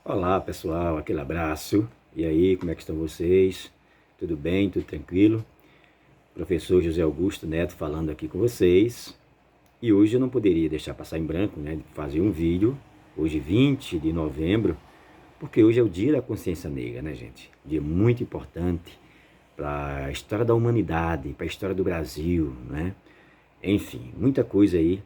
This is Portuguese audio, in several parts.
Olá pessoal, aquele abraço. E aí, como é que estão vocês? Tudo bem? Tudo tranquilo? Professor José Augusto Neto falando aqui com vocês. E hoje eu não poderia deixar passar em branco, né, de fazer um vídeo, hoje 20 de novembro, porque hoje é o Dia da Consciência Negra, né, gente? Dia muito importante para a história da humanidade, para a história do Brasil, né? Enfim, muita coisa aí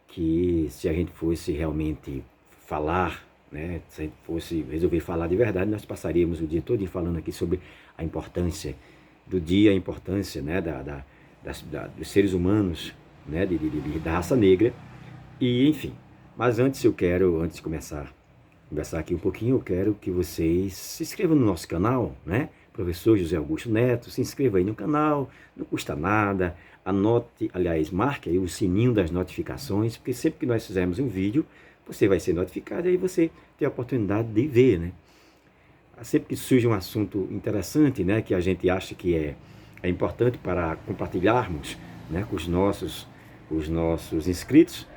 que se a gente fosse realmente falar, né, se a gente fosse resolver falar de verdade, nós passaríamos o dia todo falando aqui sobre a importância do dia, a importância, né, dos seres humanos, né, da raça negra, e enfim. Mas antes antes de começar a conversar aqui um pouquinho, eu quero que vocês se inscrevam no nosso canal, né? Professor José Augusto Neto, se inscreva aí no canal, não custa nada, anote, aliás, marque aí o sininho das notificações, porque sempre que nós fizermos um vídeo, você vai ser notificado e aí você tem a oportunidade de ver, né? Sempre que surge um assunto interessante, né, que a gente acha que é importante para compartilharmos, né, com os nossos inscritos,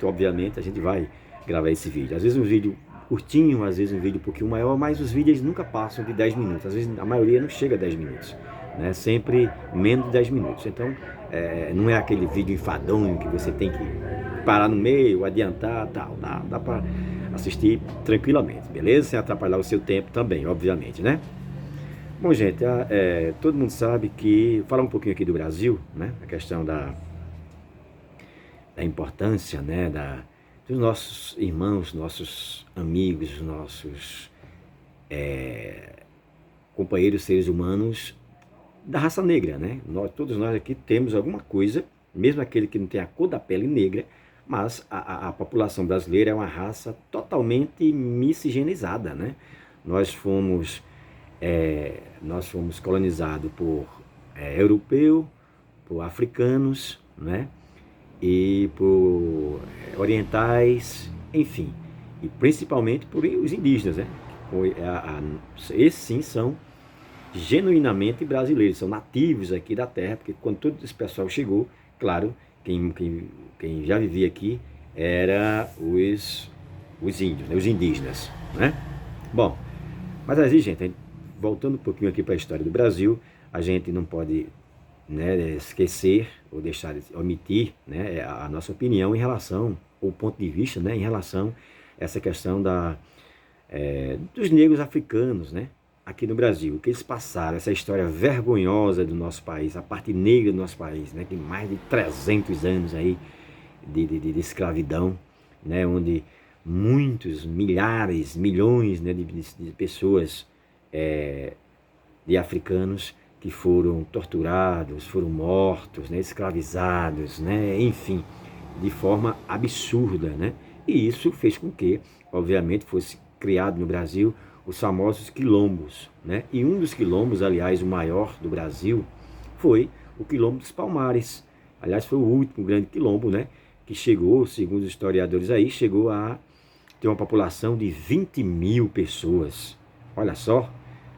obviamente, a gente vai gravar esse vídeo. Às vezes um vídeo curtinho, às vezes um vídeo um pouquinho maior, mas os vídeos nunca passam de 10 minutos. Às vezes a maioria não chega a 10 minutos, né? Sempre menos de 10 minutos. Então, não é aquele vídeo enfadonho que você tem que parar no meio, adiantar, tal. Dá para assistir tranquilamente, beleza? Sem atrapalhar o seu tempo também, obviamente, né? Bom, gente, todo mundo sabe que... Falar um pouquinho aqui do Brasil, né? A questão da importância, né? Dos nossos irmãos, nossos amigos, nossos companheiros seres humanos da raça negra, né? Todos nós aqui temos alguma coisa, mesmo aquele que não tem a cor da pele negra, mas a população brasileira é uma raça totalmente miscigenizada, né? Nós fomos colonizados por europeu, por africanos, né? E por orientais, enfim, e principalmente por os indígenas, né? Esses sim são genuinamente brasileiros, são nativos aqui da terra, porque quando todo esse pessoal chegou, claro, quem já vivia aqui era os índios, né? Os indígenas, né? Bom, mas aí, gente, voltando um pouquinho aqui para a história do Brasil, a gente não pode, né, esquecer ou deixar de omitir, né, a nossa opinião em relação, ou ponto de vista, né, em relação a essa questão dos negros africanos, né, aqui no Brasil, o que eles passaram, essa história vergonhosa do nosso país, a parte negra do nosso país, né, que tem mais de 300 anos aí de escravidão, né, onde muitos, milhares, milhões, né, de pessoas, de africanos que foram torturados, foram mortos, né, escravizados, né, enfim, de forma absurda, né? E isso fez com que, obviamente, fosse criado no Brasil os famosos quilombos, né? E um dos quilombos, aliás, o maior do Brasil, foi o Quilombo dos Palmares. Aliás, foi o último grande quilombo, né? Que chegou, segundo os historiadores aí, chegou a ter uma população de 20 mil pessoas. Olha só,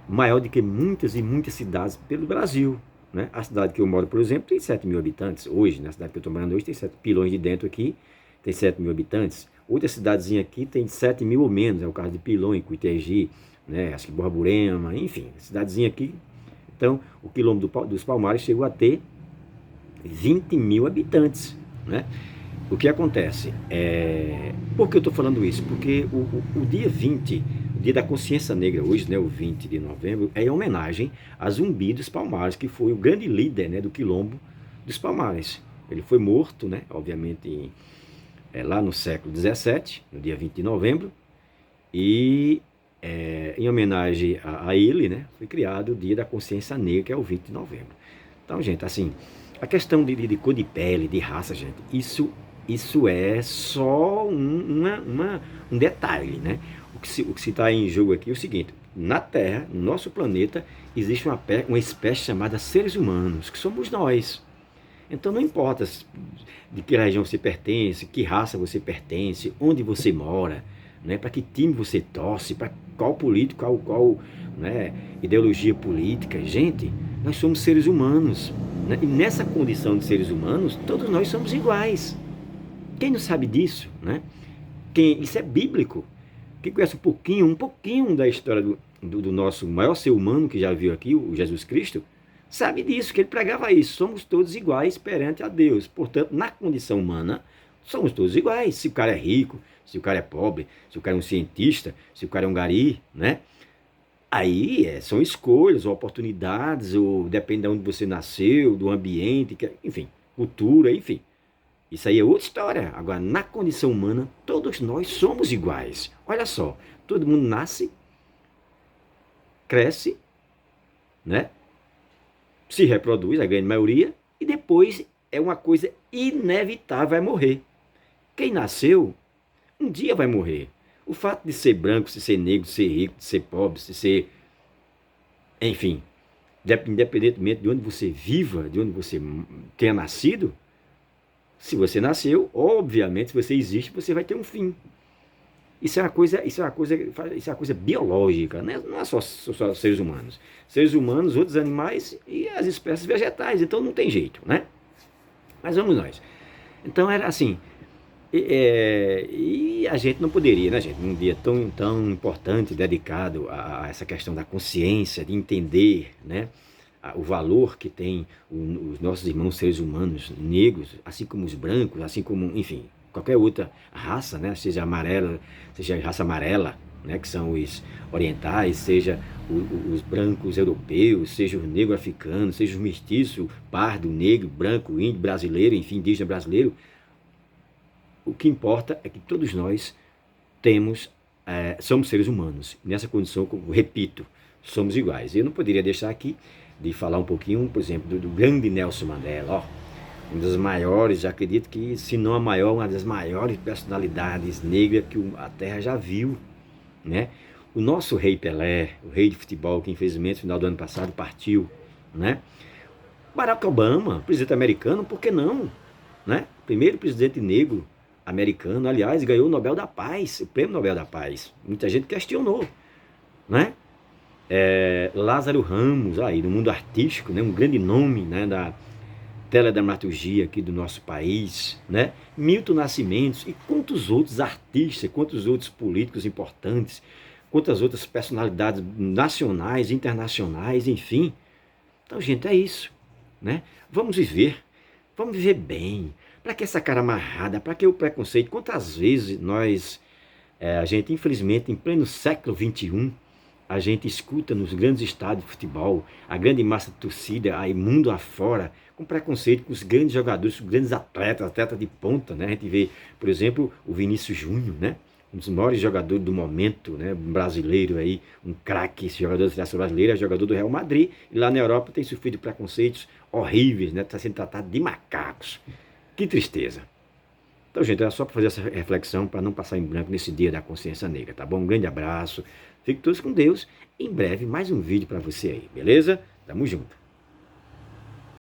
maior do que muitas e muitas cidades pelo Brasil, né? A cidade que eu moro, por exemplo, tem 7 mil habitantes hoje, na cidade que eu estou morando hoje tem 7 Pilões de Dentro aqui, tem 7 mil habitantes. Outra cidadezinha aqui tem 7 mil ou menos, é o caso de Pilões, Cuitegi, né? Acho que Borborema, enfim, cidadezinha aqui. Então, o Quilombo dos Palmares chegou a ter 20 mil habitantes, né? O que acontece? Por que eu estou falando isso? Porque o dia 20, o dia da consciência negra hoje, né, o 20 de novembro, é em homenagem a Zumbi dos Palmares, que foi o grande líder, né, do Quilombo dos Palmares. Ele foi morto, né, obviamente, lá no século 17, no dia 20 de novembro, e em homenagem a ele, né, foi criado o dia da consciência negra, que é o 20 de novembro. Então, gente, assim, a questão de cor de pele, de raça, gente, isso é só um detalhe, né? O que se está em jogo aqui é o seguinte: na Terra, no nosso planeta, existe uma espécie chamada seres humanos, que somos nós. Então não importa de que região você pertence, que raça você pertence, onde você mora, né? Para que time você torce, para qual político, qual né, ideologia política. Gente, nós somos seres humanos, né? E nessa condição de seres humanos, todos nós somos iguais. Quem não sabe disso, né? Isso é bíblico. Quem conhece um pouquinho da história do nosso maior ser humano que já viu aqui, o Jesus Cristo, sabe disso, que ele pregava isso. Somos todos iguais perante a Deus. Portanto, na condição humana, somos todos iguais. Se o cara é rico, se o cara é pobre, se o cara é um cientista, se o cara é um gari, né? Aí são escolhas, ou oportunidades, ou depende de onde você nasceu, do ambiente, enfim, cultura, enfim. Isso aí é outra história. Agora, na condição humana, todos nós somos iguais. Olha só, todo mundo nasce, cresce, né? Se reproduz, a grande maioria, e depois é uma coisa inevitável, vai morrer. Quem nasceu, um dia vai morrer. O fato de ser branco, de ser negro, de ser rico, de ser pobre, de ser... Enfim, independentemente de onde você viva, de onde você tenha nascido, se você nasceu, obviamente, se você existe, você vai ter um fim. Isso é uma coisa biológica, né? Não é só seres humanos. Seres humanos, outros animais e as espécies vegetais, então não tem jeito, né? Mas vamos nós. Então era assim, e a gente não poderia, né, gente, num dia tão importante dedicado a essa questão da consciência, de entender, né, o valor que tem os nossos irmãos seres humanos negros, assim como os brancos, assim como, enfim, qualquer outra raça, né, seja amarela, seja a raça amarela, né, que são os orientais, seja os brancos europeus, seja o negro africano, seja o mestiço, pardo, negro, branco, índio, brasileiro, enfim, indígena brasileiro. O que importa é que todos nós somos seres humanos. Nessa condição, repito, somos iguais. Eu não poderia deixar aqui de falar um pouquinho, por exemplo, do grande Nelson Mandela, ó, um dos maiores, acredito que, se não a maior, uma das maiores personalidades negras que a Terra já viu, né? O nosso rei Pelé, o rei de futebol, que infelizmente no final do ano passado partiu, né? Barack Obama, presidente americano, por que não? Né? Primeiro presidente negro americano, aliás, ganhou o Nobel da Paz, o Prêmio Nobel da Paz. Muita gente questionou, né? Lázaro Ramos, aí, no mundo artístico, né? Um grande nome, né? Da teledramaturgia aqui do nosso país, né? Milton Nascimento e quantos outros artistas, quantos outros políticos importantes, quantas outras personalidades nacionais, internacionais, enfim. Então, gente, é isso, né? Vamos viver bem. Para que essa cara amarrada? Para que o preconceito? Quantas vezes a gente, infelizmente, em pleno século XXI, a gente escuta nos grandes estádios de futebol, a grande massa de torcida, aí mundo afora, com preconceito com os grandes jogadores, os grandes atletas de ponta, né? A gente vê, por exemplo, o Vinícius Júnior, né? Um dos maiores jogadores do momento, né? Um brasileiro aí, um craque, esse jogador da seleção brasileira, é jogador do Real Madrid, e lá na Europa tem sofrido preconceitos horríveis, né? Está sendo tratado de macacos. Que tristeza. Então, gente, era só para fazer essa reflexão, para não passar em branco nesse dia da consciência negra, tá bom? Um grande abraço, fiquem todos com Deus. Em breve, mais um vídeo para você aí, beleza? Tamo junto.